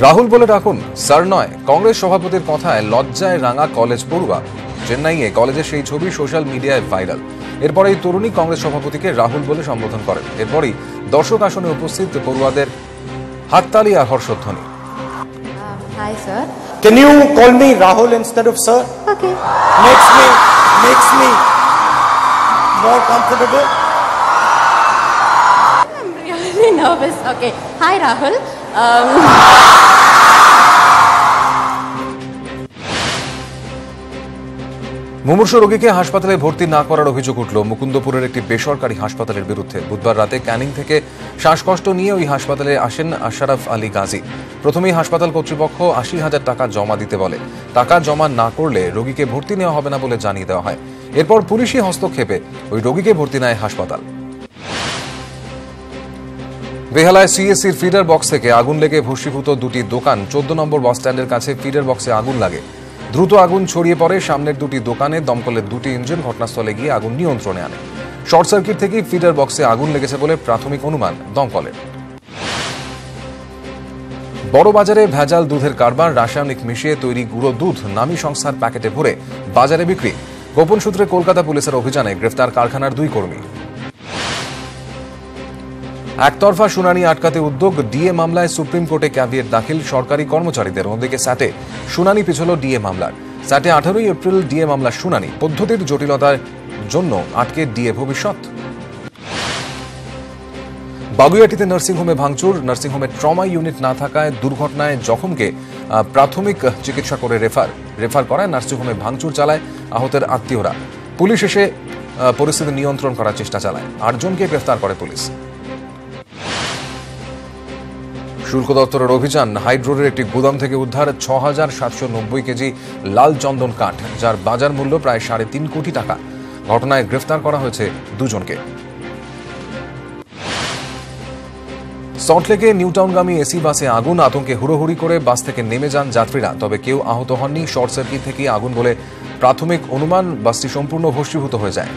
রাহুল বলে ডাকুন স্যার নয়। কংগ্রেস সভাপতির কথায় লজ্জায় রাঙা কলেজ পড়ুয়া। চেন্নাইয়ে কলেজের সেই ছবি সোশ্যাল মিডিয়ায় ভাইরাল। এরপরেই তরুণী কংগ্রেস সভাপতিকে রাহুল বলে সম্বোধন করেন। এরপরই দর্শক আসনে উপস্থিত পড়ুয়াদের হাততালি আর হর্ষধ্বনি। Hi sir. Can you call me Rahul instead of sir? Okay. Makes me more comfortable. I'm really nervous. Okay. Hi Rahul. মুমূর্ষু রোগীকে হাসপাতালে ভর্তি না করার অভিযোগ উঠল মুকুন্দপুরের একটি বেসরকারি হাসপাতালের বিরুদ্ধে। বুধবার রাতে ক্যানিং থেকে শ্বাসকষ্ট নিয়ে ওই হাসপাতালে আসেন আশরাফ আলী গাজী। প্রথমেই হাসপাতাল কর্তৃপক্ষ ৮০,০০০ টাকা জমা দিতে বলে। টাকা জমা না করলে রোগীকে ভর্তি নেওয়া হবে না বলে জানিয়ে দেওয়া হয়। এরপর পুলিশি হস্তক্ষেপে ওই রোগীকে ভর্তি নেয় হাসপাতাল। বেহালায় সিএসসির ফিডার বক্স থেকে আগুন লেগে ভস্মীভূত দুটি দোকান। ১৪ নম্বর বাস স্ট্যান্ডের কাছে ফিডার বক্সে আগুন লাগে। দ্রুত আগুন ছড়িয়ে পড়ে সামনের দুটি দোকানে। দমকলের দুটি ইঞ্জিন ঘটনাস্থলে গিয়ে আগুন নিয়ন্ত্রণে আনে। শর্ট সার্কিট থেকেই ফিডার বক্সে আগুন লেগেছে বলে প্রাথমিক অনুমান দমকলের। বড় বাজারে ভেজাল দুধের কারবার। রাসায়নিক মিশিয়ে তৈরি গুঁড়ো দুধ নামী সংস্থার প্যাকেটে ভরে বাজারে বিক্রি। গোপন সূত্রে কলকাতা পুলিশের অভিযানে গ্রেফতার কারখানার 2 কর্মী। একতরফা শুনানি আটকাতে উদ্যোগ। ডিএ মামলায় সুপ্রিম কোর্টে ক্যাভিয়েট দাখিল সরকারি কর্মচারীদের। অন্যদিকে স্যাটে শুনানি পিছল ডিএ মামলার। স্যাটে 18 এপ্রিল ডিএ মামলার শুনানি। পদ্ধতির জটিলতার জন্য আটকে ডিএ ভবিষ্যৎ। বাগুইআটিতে নার্সিংহোমে ভাঙচুর। নার্সিংহোমে ট্রমা ইউনিট না থাকায় দুর্ঘটনায় জখমকে প্রাথমিক চিকিৎসা করে রেফার করায় নার্সিংহোমে ভাঙচুর চালায় আহতের আত্মীয়রা। পুলিশ এসে পরিস্থিতি নিয়ন্ত্রণ করার চেষ্টা চালায়। 8 জনকে গ্রেফতার করে পুলিশ। শুল্ক দপ্তরের অভিযান। হাইড্রোরের একটি গুদাম থেকে উদ্ধার ৬,৭৯০ কেজি লাল চন্দন কাঠ, যার বাজার মূল্য প্রায় ৩.৫ কোটি টাকা। ঘটনায় গ্রেফতার করা হয়েছে 2 জনকে। সল্টলেকে নিউটাউনগামী এসি বাসে আগুন। আতঙ্কে হুড়োহুড়ি করে বাস থেকে নেমে যান যাত্রীরা, তবে কেউ আহত হননি। শর্ট সার্কিট থেকেই আগুন বলে প্রাথমিক অনুমান। বাসটি সম্পূর্ণ ভস্মীভূত হয়ে যায়।